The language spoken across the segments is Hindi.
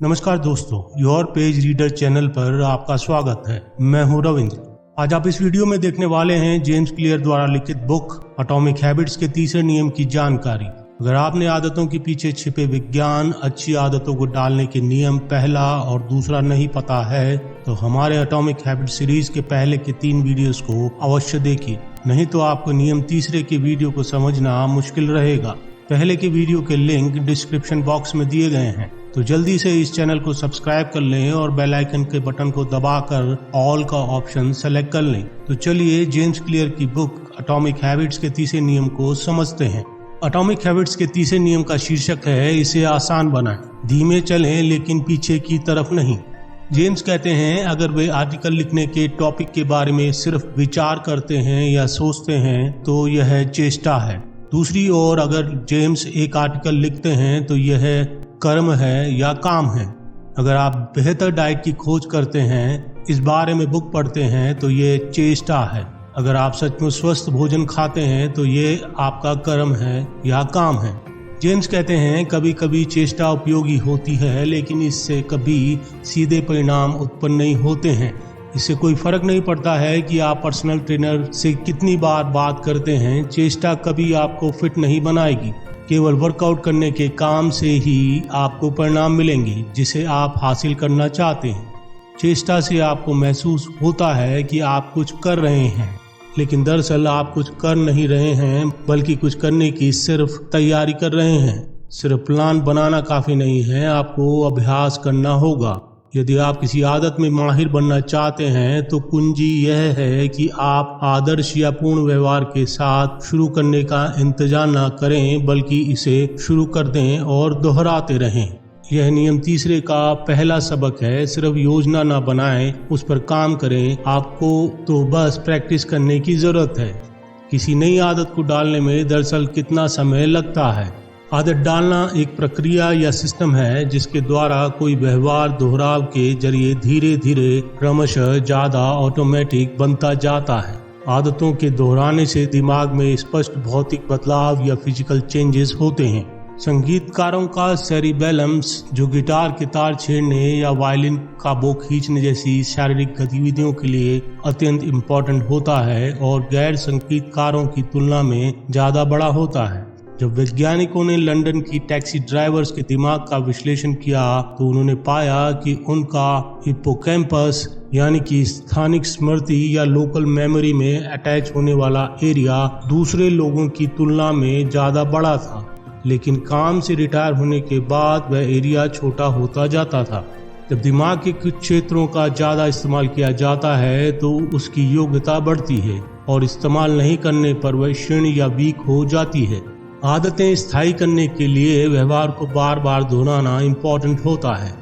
नमस्कार दोस्तों, योर पेज रीडर चैनल पर आपका स्वागत है। मैं हूं रविंद्र। आज आप इस वीडियो में देखने वाले हैं जेम्स क्लियर द्वारा लिखित बुक एटॉमिक हैबिट्स के तीसरे नियम की जानकारी। अगर आपने आदतों के पीछे छिपे विज्ञान, अच्छी आदतों को डालने के नियम पहला और दूसरा नहीं पता है तो हमारे एटॉमिक हैबिट सीरीज के पहले के 3 वीडियोस को अवश्य देखिए, नहीं तो आपको नियम तीसरे के वीडियो को समझना मुश्किल रहेगा। पहले के वीडियो के लिंक डिस्क्रिप्शन बॉक्स में दिए गए हैं, तो जल्दी से इस चैनल को सब्सक्राइब कर लें और बेल आइकन के बटन को दबाकर ऑल का ऑप्शन सेलेक्ट कर लें। तो चलिए जेम्स क्लियर की बुक एटॉमिक हैबिट्स के तीसरे नियम को समझते हैं। एटॉमिक हैबिट्स के तीसरे नियम का शीर्षक है, इसे आसान बनाएं, धीमे चलें लेकिन पीछे की तरफ नहीं। जेम्स कहते हैं, अगर वे आर्टिकल लिखने के टॉपिक के बारे में सिर्फ विचार करते हैं या सोचते हैं तो यह चेष्टा है। दूसरी ओर अगर जेम्स एक आर्टिकल लिखते हैं तो यह कर्म है या काम है। अगर आप बेहतर डाइट की खोज करते हैं, इस बारे में बुक पढ़ते हैं तो ये चेष्टा है। अगर आप सचमुच स्वस्थ भोजन खाते हैं तो ये आपका कर्म है या काम है। जेम्स कहते हैं, कभी कभी चेष्टा उपयोगी होती है लेकिन इससे कभी सीधे परिणाम उत्पन्न नहीं होते हैं। इससे कोई फर्क नहीं पड़ता है कि आप पर्सनल ट्रेनर से कितनी बार बात करते हैं, चेष्टा कभी आपको फिट नहीं बनाएगी। केवल वर्कआउट करने के काम से ही आपको परिणाम मिलेंगे जिसे आप हासिल करना चाहते हैं। चेष्टा से आपको महसूस होता है कि आप कुछ कर रहे हैं, लेकिन दरअसल आप कुछ कर नहीं रहे हैं बल्कि कुछ करने की सिर्फ तैयारी कर रहे हैं। सिर्फ प्लान बनाना काफी नहीं है, आपको अभ्यास करना होगा। यदि आप किसी आदत में माहिर बनना चाहते हैं तो कुंजी यह है कि आप आदर्श या पूर्ण व्यवहार के साथ शुरू करने का इंतजार न करें बल्कि इसे शुरू कर दें और दोहराते रहें। यह नियम तीसरे का पहला सबक है। सिर्फ योजना न बनाएं, उस पर काम करें। आपको तो बस प्रैक्टिस करने की जरूरत है। किसी नई आदत को डालने में दरअसल कितना समय लगता है? आदत डालना एक प्रक्रिया या सिस्टम है जिसके द्वारा कोई व्यवहार दोहराव के जरिए धीरे धीरे क्रमशः ज्यादा ऑटोमेटिक बनता जाता है। आदतों के दोहराने से दिमाग में स्पष्ट भौतिक बदलाव या फिजिकल चेंजेस होते हैं। संगीतकारों का सेरिबेलम्स, जो गिटार के तार छेड़ने या वायलिन का बो खींचने जैसी शारीरिक गतिविधियों के लिए अत्यंत इम्पोर्टेंट होता है और गैर संगीतकारों की तुलना में ज्यादा बड़ा होता है। जब वैज्ञानिकों ने लंदन की टैक्सी ड्राइवर्स के दिमाग का विश्लेषण किया तो उन्होंने पाया कि उनका हिप्पोकैम्पस यानी कि स्थानिक स्मृति या लोकल मेमोरी में अटैच होने वाला एरिया दूसरे लोगों की तुलना में ज्यादा बड़ा था, लेकिन काम से रिटायर होने के बाद वह एरिया छोटा होता जाता था। जब दिमाग के कुछ क्षेत्रों का ज्यादा इस्तेमाल किया जाता है तो उसकी योग्यता बढ़ती है और इस्तेमाल नहीं करने पर वह क्षीण या वीक हो जाती है। आदतें स्थायी करने के लिए व्यवहार को बार बार दोहराना इम्पोर्टेंट होता है।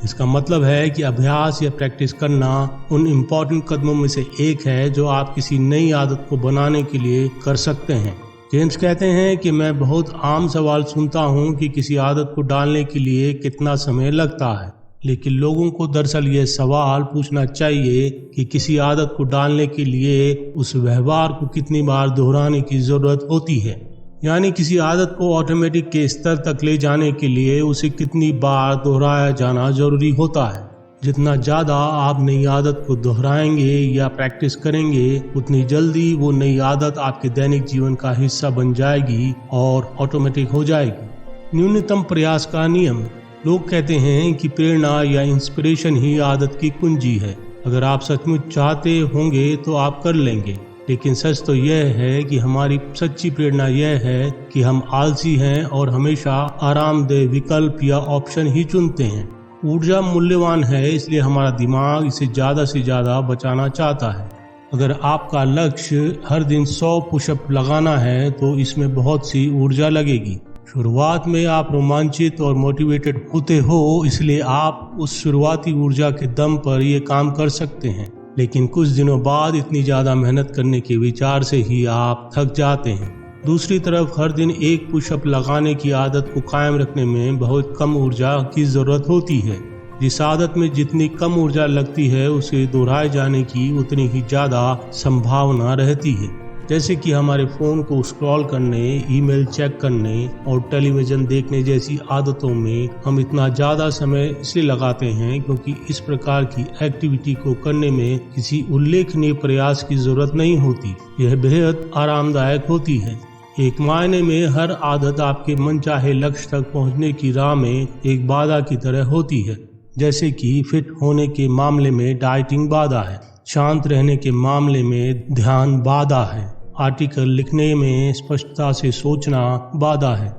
इसका मतलब है कि अभ्यास या प्रैक्टिस करना उन इम्पोर्टेंट कदमों में से एक है जो आप किसी नई आदत को बनाने के लिए कर सकते हैं। जेम्स कहते हैं कि मैं बहुत आम सवाल सुनता हूं कि किसी आदत को डालने के लिए कितना समय लगता है, लेकिन लोगों को दरअसल यह सवाल पूछना चाहिए कि किसी आदत को डालने के लिए उस व्यवहार को कितनी बार दोहराने की जरूरत होती है। यानी किसी आदत को ऑटोमेटिक के स्तर तक ले जाने के लिए उसे कितनी बार दोहराया जाना जरूरी होता है। जितना ज्यादा आप नई आदत को दोहराएंगे या प्रैक्टिस करेंगे, उतनी जल्दी वो नई आदत आपके दैनिक जीवन का हिस्सा बन जाएगी और ऑटोमेटिक हो जाएगी। न्यूनतम प्रयास का नियम। लोग कहते हैं कि प्रेरणा या इंस्पिरेशन ही आदत की कुंजी है। अगर आप सचमुच चाहते होंगे तो आप कर लेंगे, लेकिन सच तो यह है कि हमारी सच्ची प्रेरणा यह है कि हम आलसी हैं और हमेशा आरामदेह विकल्प या ऑप्शन ही चुनते हैं। ऊर्जा मूल्यवान है, इसलिए हमारा दिमाग इसे ज्यादा से ज्यादा बचाना चाहता है। अगर आपका लक्ष्य हर दिन 100 पुशअप लगाना है तो इसमें बहुत सी ऊर्जा लगेगी। शुरुआत में आप रोमांचित और मोटिवेटेड होते हो, इसलिए आप उस शुरुआती ऊर्जा के दम पर ये काम कर सकते हैं, लेकिन कुछ दिनों बाद इतनी ज्यादा मेहनत करने के विचार से ही आप थक जाते हैं। दूसरी तरफ हर दिन 1 पुशअप लगाने की आदत को कायम रखने में बहुत कम ऊर्जा की जरूरत होती है। जिस आदत में जितनी कम ऊर्जा लगती है उसे दोहराए जाने की उतनी ही ज्यादा संभावना रहती है। जैसे कि हमारे फ़ोन को स्क्रॉल करने, ईमेल चेक करने और टेलीविज़न देखने जैसी आदतों में हम इतना ज़्यादा समय इसलिए लगाते हैं क्योंकि इस प्रकार की एक्टिविटी को करने में किसी उल्लेखनीय प्रयास की ज़रूरत नहीं होती। यह बेहद आरामदायक होती है। एक मायने में हर आदत आपके मनचाहे लक्ष्य तक पहुंचने की राह में एक बाधा की तरह होती है। जैसे कि फिट होने के मामले में डाइटिंग बाधा है, शांत रहने के मामले में ध्यान बाधा है, आर्टिकल लिखने में स्पष्टता से सोचना बाधा है।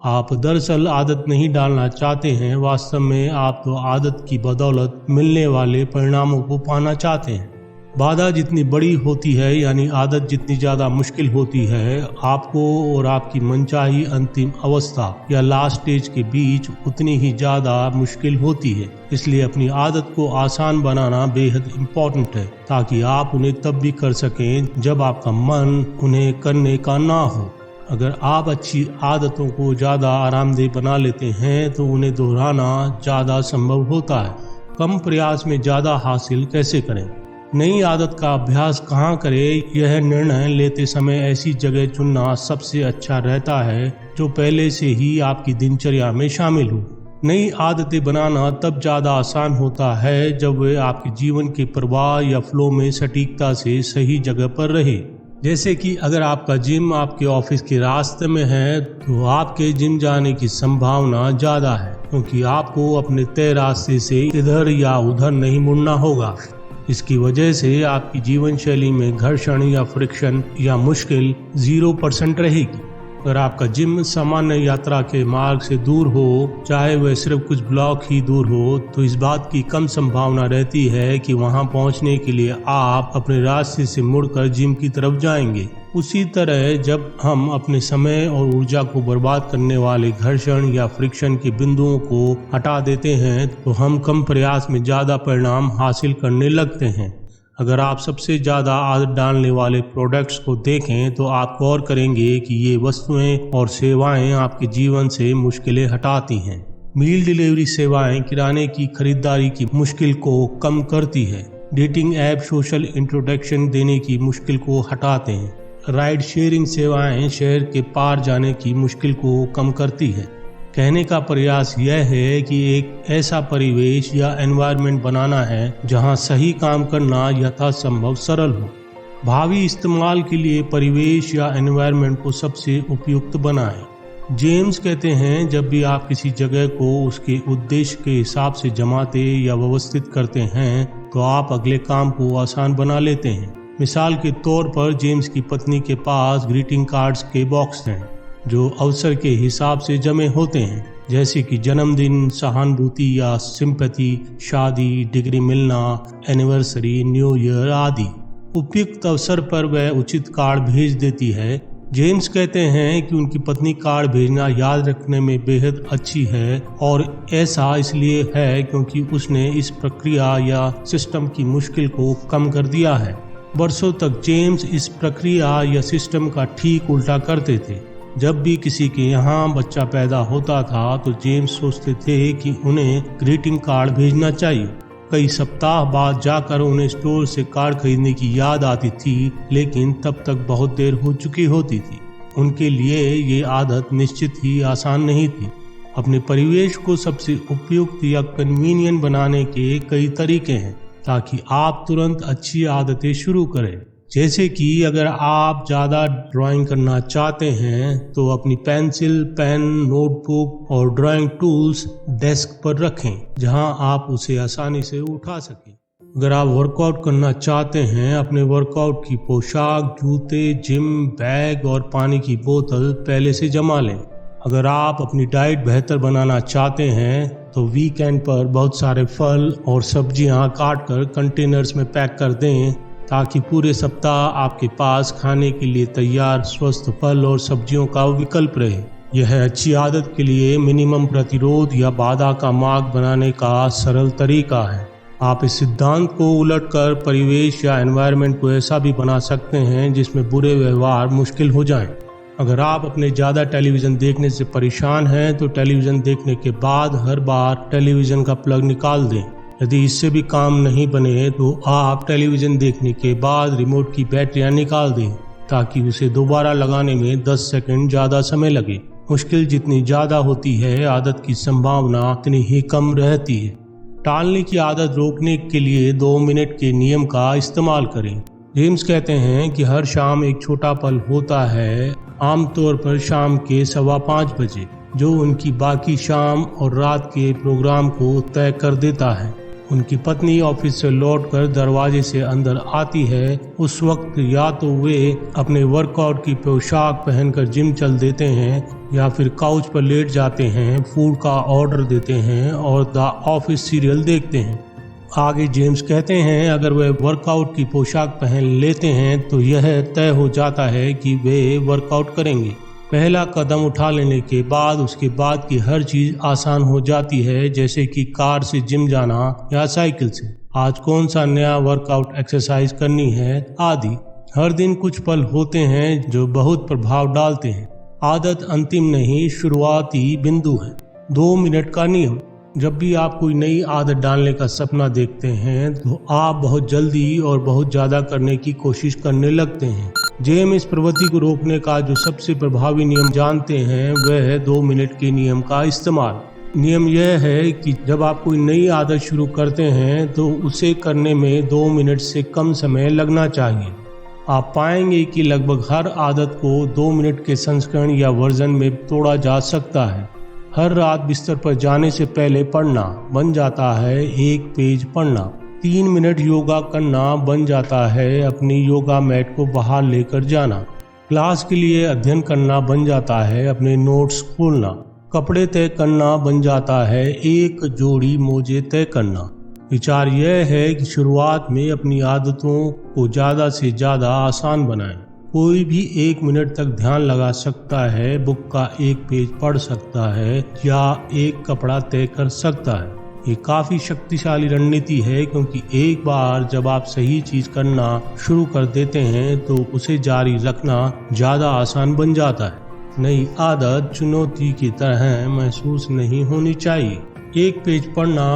आप दरअसल आदत नहीं डालना चाहते हैं, वास्तव में आप तो आदत की बदौलत मिलने वाले परिणामों को पाना चाहते हैं। बाधा जितनी बड़ी होती है, यानी आदत जितनी ज़्यादा मुश्किल होती है, आपको और आपकी मनचाही अंतिम अवस्था या लास्ट स्टेज के बीच उतनी ही ज़्यादा मुश्किल होती है। इसलिए अपनी आदत को आसान बनाना बेहद इम्पोर्टेंट है, ताकि आप उन्हें तब भी कर सकें जब आपका मन उन्हें करने का ना हो। अगर आप अच्छी आदतों को ज़्यादा आरामदेह बना लेते हैं तो उन्हें दोहराना ज़्यादा संभव होता है। कम प्रयास में ज़्यादा हासिल कैसे करें? नई आदत का अभ्यास कहाँ करें, यह निर्णय लेते समय ऐसी जगह चुनना सबसे अच्छा रहता है जो पहले से ही आपकी दिनचर्या में शामिल हो। नई आदतें बनाना तब ज़्यादा आसान होता है जब वे आपके जीवन के प्रवाह या फ्लो में सटीकता से सही जगह पर रहे। जैसे कि अगर आपका जिम आपके ऑफिस के रास्ते में है तो आपके जिम जाने की संभावना ज़्यादा है, क्योंकि आपको अपने तय रास्ते से इधर या उधर नहीं मुड़ना होगा। इसकी वजह से आपकी जीवन शैली में घर्षण या फ्रिक्शन या मुश्किल 0% रहेगी। अगर आपका जिम सामान्य यात्रा के मार्ग से दूर हो, चाहे वह सिर्फ कुछ ब्लॉक ही दूर हो, तो इस बात की कम संभावना रहती है कि वहां पहुंचने के लिए आप अपने रास्ते से मुड़कर जिम की तरफ जाएंगे। उसी तरह जब हम अपने समय और ऊर्जा को बर्बाद करने वाले घर्षण या फ्रिक्शन के बिंदुओं को हटा देते हैं तो हम कम प्रयास में ज़्यादा परिणाम हासिल करने लगते हैं। अगर आप सबसे ज़्यादा आदत डालने वाले प्रोडक्ट्स को देखें तो आप गौर करेंगे कि ये वस्तुएं और सेवाएं आपके जीवन से मुश्किलें हटाती हैं। मील डिलीवरी सेवाएं किराने की खरीदारी की मुश्किल को कम करती है। डेटिंग ऐप सोशल इंट्रोडक्शन देने की मुश्किल को हटाते हैं। राइड शेयरिंग सेवाएं शहर के पार जाने की मुश्किल को कम करती है। कहने का प्रयास यह है कि एक ऐसा परिवेश या एनवायरनमेंट बनाना है जहां सही काम करना यथासंभव सरल हो। भावी इस्तेमाल के लिए परिवेश या एनवायरनमेंट को सबसे उपयुक्त बनाएं। जेम्स कहते हैं, जब भी आप किसी जगह को उसके उद्देश्य के हिसाब से जमाते या व्यवस्थित करते हैं तो आप अगले काम को आसान बना लेते हैं। मिसाल के तौर पर जेम्स की पत्नी के पास ग्रीटिंग कार्ड्स के बॉक्स हैं जो अवसर के हिसाब से जमे होते हैं, जैसे कि जन्मदिन, सहानुभूति या सिंपैथी, शादी, डिग्री मिलना, एनिवर्सरी, न्यू ईयर आदि। उपयुक्त अवसर पर वह उचित कार्ड भेज देती है। जेम्स कहते हैं कि उनकी पत्नी कार्ड भेजना याद रखने में बेहद अच्छी है, और ऐसा इसलिए है क्योंकि उसने इस प्रक्रिया या सिस्टम की मुश्किल को कम कर दिया है। वर्षों तक जेम्स इस प्रक्रिया या सिस्टम का ठीक उल्टा करते थे। जब भी किसी के यहाँ बच्चा पैदा होता था तो जेम्स सोचते थे कि उन्हें ग्रीटिंग कार्ड भेजना चाहिए। कई सप्ताह बाद जाकर उन्हें स्टोर से कार्ड खरीदने की याद आती थी, लेकिन तब तक बहुत देर हो चुकी होती थी। उनके लिए ये आदत निश्चित ही आसान नहीं थी। अपने परिवेश को सबसे उपयुक्त या कन्वीनियंट बनाने के कई तरीके हैं ताकि आप तुरंत अच्छी आदतें शुरू करें। जैसे कि अगर आप ज़्यादा ड्राइंग करना चाहते हैं तो अपनी पेंसिल, पेन, नोटबुक और ड्राइंग टूल्स डेस्क पर रखें जहां आप उसे आसानी से उठा सकें। अगर आप वर्कआउट करना चाहते हैं, अपने वर्कआउट की पोशाक, जूते, जिम बैग और पानी की बोतल पहले से जमा लें। अगर आप अपनी डाइट बेहतर बनाना चाहते हैं तो वीकेंड पर बहुत सारे फल और सब्जियां काटकर कंटेनर्स में पैक कर दें ताकि पूरे सप्ताह आपके पास खाने के लिए तैयार स्वस्थ फल और सब्जियों का विकल्प रहे। यह अच्छी आदत के लिए मिनिमम प्रतिरोध या बाधा का मार्ग बनाने का सरल तरीका है। आप इस सिद्धांत को उलटकर परिवेश या एनवायरनमेंट को ऐसा भी बना सकते हैं जिसमें बुरे व्यवहार मुश्किल हो जाएं। अगर आप अपने ज़्यादा टेलीविज़न देखने से परेशान हैं तो टेलीविज़न देखने के बाद हर बार टेलीविज़न का प्लग निकाल दें। यदि इससे भी काम नहीं बने तो आप टेलीविज़न देखने के बाद रिमोट की बैटरियां निकाल दें। ताकि उसे दोबारा लगाने में 10 सेकंड ज्यादा समय लगे। मुश्किल जितनी ज्यादा होती है, आदत की संभावना उतनी ही कम रहती है। टालने की आदत रोकने के लिए 2 मिनट के नियम का इस्तेमाल करें। जेम्स कहते हैं कि हर शाम एक छोटा पल होता है, आमतौर पर शाम के 5:15 बजे, जो उनकी बाकी शाम और रात के प्रोग्राम को तय कर देता है। उनकी पत्नी ऑफिस से लौटकर दरवाजे से अंदर आती है। उस वक्त या तो वे अपने वर्कआउट की पोशाक पहनकर जिम चल देते हैं या फिर काउच पर लेट जाते हैं, फूड का ऑर्डर देते हैं और द ऑफिस सीरियल देखते हैं। आगे जेम्स कहते हैं, अगर वे वर्कआउट की पोशाक पहन लेते हैं तो यह तय हो जाता है कि वे वर्कआउट करेंगे। पहला कदम उठा लेने के बाद उसके बाद की हर चीज आसान हो जाती है, जैसे कि कार से जिम जाना या साइकिल से। आज कौन सा नया वर्कआउट एक्सरसाइज करनी है आदि। हर दिन कुछ पल होते हैं जो बहुत प्रभाव डालते हैं। आदत अंतिम नहीं, शुरुआती बिंदु है। 2 मिनट का नियम। जब भी आप कोई नई आदत डालने का सपना देखते हैं तो आप बहुत जल्दी और बहुत ज्यादा करने की कोशिश करने लगते हैं। जेम्स इस प्रवृत्ति को रोकने का जो सबसे प्रभावी नियम जानते हैं वह है 2 मिनट के नियम का इस्तेमाल। नियम यह है कि जब आप कोई नई आदत शुरू करते हैं तो उसे करने में 2 मिनट से कम समय लगना चाहिए। आप पाएंगे कि लगभग हर आदत को 2 मिनट के संस्करण या वर्जन में तोड़ा जा सकता है। हर रात बिस्तर पर जाने से पहले पढ़ना बन जाता है 1 पेज पढ़ना। 3 मिनट योगा करना बन जाता है अपनी योगा मैट को बाहर लेकर जाना। क्लास के लिए अध्ययन करना बन जाता है अपने नोट्स खोलना। कपड़े तय करना बन जाता है 1 जोड़ी मोजे तय करना। विचार यह है कि शुरुआत में अपनी आदतों को ज्यादा से ज्यादा आसान बनाएं। कोई भी 1 मिनट तक ध्यान लगा सकता है, बुक का 1 पेज पढ़ सकता है या 1 कपड़ा तय कर सकता है। ये काफी शक्तिशाली रणनीति है, क्योंकि एक बार जब आप सही चीज करना शुरू कर देते हैं तो उसे जारी रखना ज्यादा आसान बन जाता है। नई आदत चुनौती की तरह महसूस नहीं होनी चाहिए। 1 पेज पढ़ना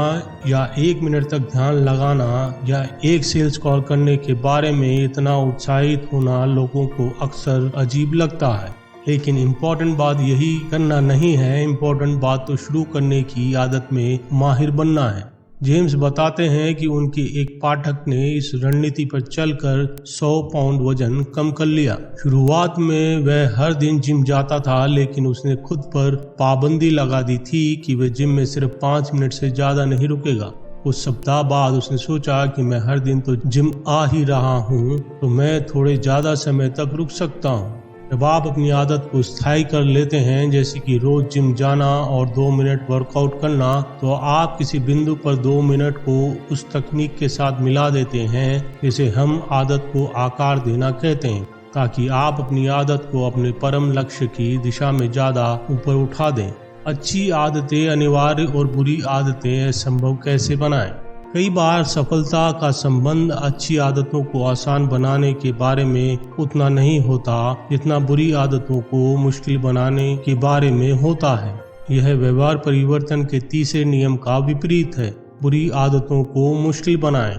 या 1 मिनट तक ध्यान लगाना या 1 सेल्स कॉल करने के बारे में इतना उत्साहित होना लोगों को अक्सर अजीब लगता है, लेकिन इम्पोर्टेंट बात यही करना नहीं है। इम्पोर्टेंट बात तो शुरू करने की आदत में माहिर बनना है। जेम्स बताते हैं कि उनके एक पाठक ने इस रणनीति पर चलकर 100 पाउंड वजन कम कर लिया। शुरुआत में वह हर दिन जिम जाता था, लेकिन उसने खुद पर पाबंदी लगा दी थी कि वह जिम में सिर्फ 5 मिनट से ज्यादा नहीं रुकेगा। कुछ सप्ताह बाद उसने सोचा कि मैं हर दिन तो जिम आ ही रहा हूँ, तो मैं थोड़े ज्यादा समय तक रुक सकता हूँ। जब आप अपनी आदत को स्थायी कर लेते हैं, जैसे कि रोज जिम जाना और 2 मिनट वर्कआउट करना, तो आप किसी बिंदु पर 2 मिनट को उस तकनीक के साथ मिला देते हैं जिसे हम आदत को आकार देना कहते हैं, ताकि आप अपनी आदत को अपने परम लक्ष्य की दिशा में ज्यादा ऊपर उठा दें। अच्छी आदतें अनिवार्य और बुरी आदतें असंभव कैसे बनाएं। कई बार सफलता का संबंध अच्छी आदतों को आसान बनाने के बारे में उतना नहीं होता जितना बुरी आदतों को मुश्किल बनाने के बारे में होता है। यह व्यवहार परिवर्तन के तीसरे नियम का विपरीत है। बुरी आदतों को मुश्किल बनाएं।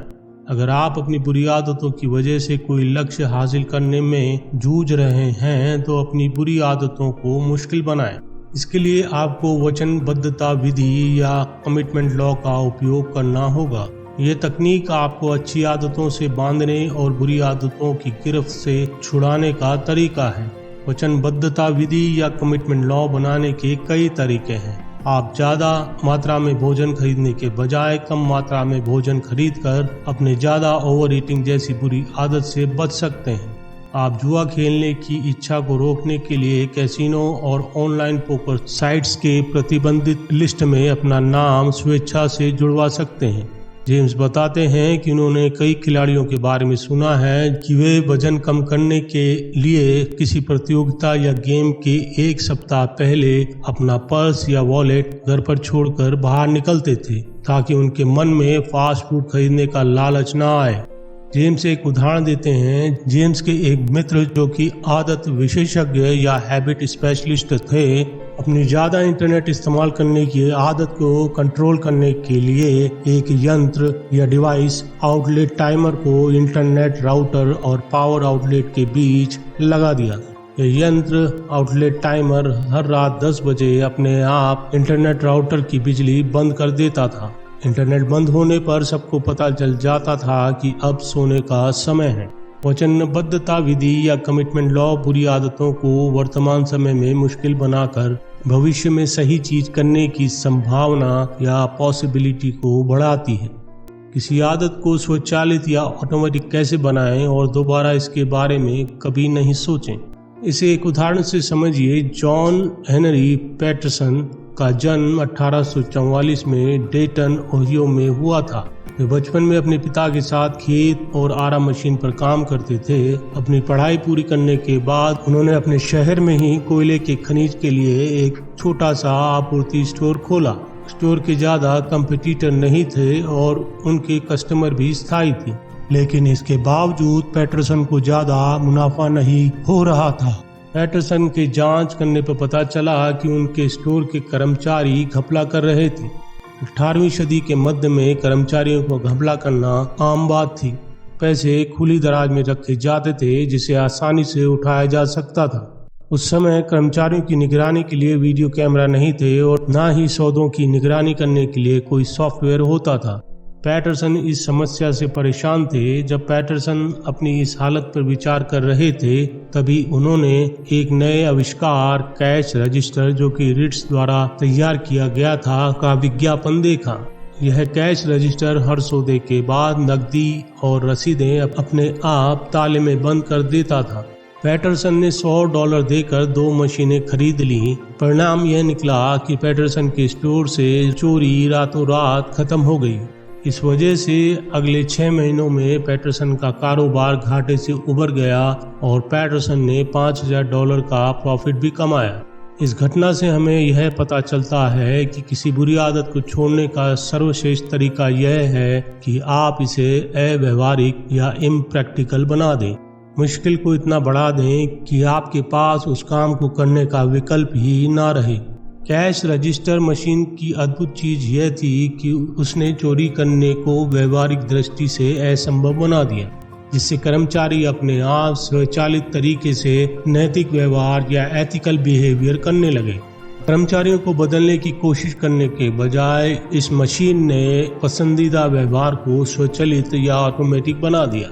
अगर आप अपनी बुरी आदतों की वजह से कोई लक्ष्य हासिल करने में जूझ रहे हैं तो अपनी बुरी आदतों को मुश्किल बनाएं। इसके लिए आपको वचनबद्धता विधि या कमिटमेंट लॉ का उपयोग करना होगा। यह तकनीक आपको अच्छी आदतों से बांधने और बुरी आदतों की गिरफ्त से छुड़ाने का तरीका है। वचनबद्धता विधि या कमिटमेंट लॉ बनाने के कई तरीके हैं। आप ज्यादा मात्रा में भोजन खरीदने के बजाय कम मात्रा में भोजन खरीदकर अपने ज्यादा ओवर ईटिंग जैसी बुरी आदत से बच सकते हैं। आप जुआ खेलने की इच्छा को रोकने के लिए कैसीनो और ऑनलाइन पोकर साइट्स के प्रतिबंधित लिस्ट में अपना नाम स्वेच्छा से जुड़वा सकते हैं। जेम्स बताते हैं कि उन्होंने कई खिलाड़ियों के बारे में सुना है कि वे वजन कम करने के लिए किसी प्रतियोगिता या गेम के 1 सप्ताह पहले अपना पर्स या वॉलेट घर पर छोड़कर बाहर निकलते थे, ताकि उनके मन में फास्ट फूड खरीदने का लालच न आए। जेम्स एक उदाहरण देते हैं। जेम्स के एक मित्र जो कि आदत विशेषज्ञ या हैबिट स्पेशलिस्ट थे, अपनी ज़्यादा इंटरनेट इस्तेमाल करने की आदत को कंट्रोल करने के लिए एक यंत्र या डिवाइस आउटलेट टाइमर को इंटरनेट राउटर और पावर आउटलेट के बीच लगा दिया। यह यंत्र आउटलेट टाइमर हर रात 10 बजे अपने आप इंटरनेट राउटर की बिजली बंद कर देता था। इंटरनेट बंद होने पर सबको पता चल जाता था कि अब सोने का समय है। वचनबद्धता विधि या कमिटमेंट लॉ बुरी आदतों को वर्तमान समय में मुश्किल बनाकर भविष्य में सही चीज करने की संभावना या पॉसिबिलिटी को बढ़ाती है। किसी आदत को स्वचालित या ऑटोमेटिक कैसे बनाएं और दोबारा इसके बारे में कभी नहीं सोचें। इसे एक उदाहरण से समझिए। जॉन हेनरी पैटरसन का जन्म 1844 में डेटन ओहियो में हुआ था। वे बचपन में अपने पिता के साथ खेत और आरा मशीन पर काम करते थे। अपनी पढ़ाई पूरी करने के बाद उन्होंने अपने शहर में ही कोयले के खनिज के लिए एक छोटा सा आपूर्ति स्टोर खोला। स्टोर के ज्यादा कंपटीटर नहीं थे और उनके कस्टमर भी स्थायी थे, लेकिन इसके बावजूद पैटरसन को ज्यादा मुनाफा नहीं हो रहा था। पैटरसन के जांच करने पर पता चला कि उनके स्टोर के कर्मचारी घपला कर रहे थे। 18वीं सदी के मध्य में कर्मचारियों को घपला करना आम बात थी। पैसे खुली दराज में रखे जाते थे जिसे आसानी से उठाया जा सकता था। उस समय कर्मचारियों की निगरानी के लिए वीडियो कैमरा नहीं थे और न ही सौदों की निगरानी करने के लिए कोई सॉफ्टवेयर होता था। पैटरसन इस समस्या से परेशान थे। जब पैटरसन अपनी इस हालत पर विचार कर रहे थे, तभी उन्होंने एक नए आविष्कार कैश रजिस्टर, जो कि रिट्स द्वारा तैयार किया गया था, का विज्ञापन देखा। यह कैश रजिस्टर हर सौदे के बाद नकदी और रसीदें अपने आप ताले में बंद कर देता था। पैटरसन ने $100 देकर 2 मशीनें खरीद ली। परिणाम यह निकला कि पैटरसन के स्टोर से चोरी रातों रात खत्म हो गई। इस वजह से अगले 6 महीनों में पैटरसन का कारोबार घाटे से उबर गया और पैटरसन ने $5000 का प्रॉफिट भी कमाया। इस घटना से हमें यह पता चलता है कि किसी बुरी आदत को छोड़ने का सर्वश्रेष्ठ तरीका यह है कि आप इसे अव्यवहारिक या इम्प्रैक्टिकल बना दें। मुश्किल को इतना बढ़ा दें कि आपके पास उस काम को करने का विकल्प ही ना रहे। कैश रजिस्टर मशीन की अद्भुत चीज यह थी कि उसने चोरी करने को व्यवहारिक दृष्टि से असंभव बना दिया, जिससे कर्मचारी अपने आप स्वचालित तरीके से नैतिक व्यवहार या एथिकल बिहेवियर करने लगे। कर्मचारियों को बदलने की कोशिश करने के बजाय इस मशीन ने पसंदीदा व्यवहार को स्वचालित या ऑटोमेटिक बना दिया।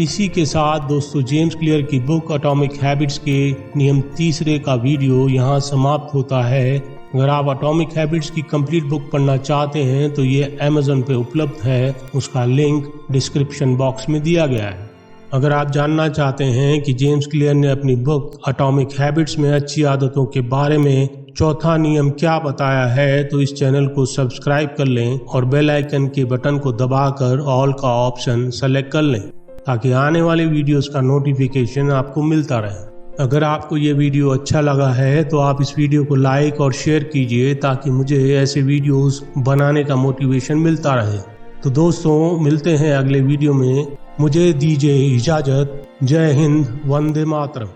इसी के साथ दोस्तों, जेम्स क्लियर की बुक एटॉमिक हैबिट्स के नियम 3 का वीडियो यहाँ समाप्त होता है। अगर आप एटॉमिक हैबिट्स की कंप्लीट बुक पढ़ना चाहते हैं तो ये Amazon पे उपलब्ध है। उसका लिंक डिस्क्रिप्शन बॉक्स में दिया गया है। अगर आप जानना चाहते हैं कि जेम्स क्लियर ने अपनी बुक एटॉमिक हैबिट्स में अच्छी आदतों के बारे में 4था नियम क्या बताया है, तो इस चैनल को सब्सक्राइब कर लें और बेल आइकन के बटन को दबाकर ऑल का ऑप्शन सेलेक्ट कर लें, ताकि आने वाले वीडियोस का नोटिफिकेशन आपको मिलता रहे। अगर आपको ये वीडियो अच्छा लगा है तो आप इस वीडियो को लाइक और शेयर कीजिए, ताकि मुझे ऐसे वीडियोस बनाने का मोटिवेशन मिलता रहे। तो दोस्तों, मिलते हैं अगले वीडियो में। मुझे दीजिए इजाजत। जय हिंद, वंदे मातरम।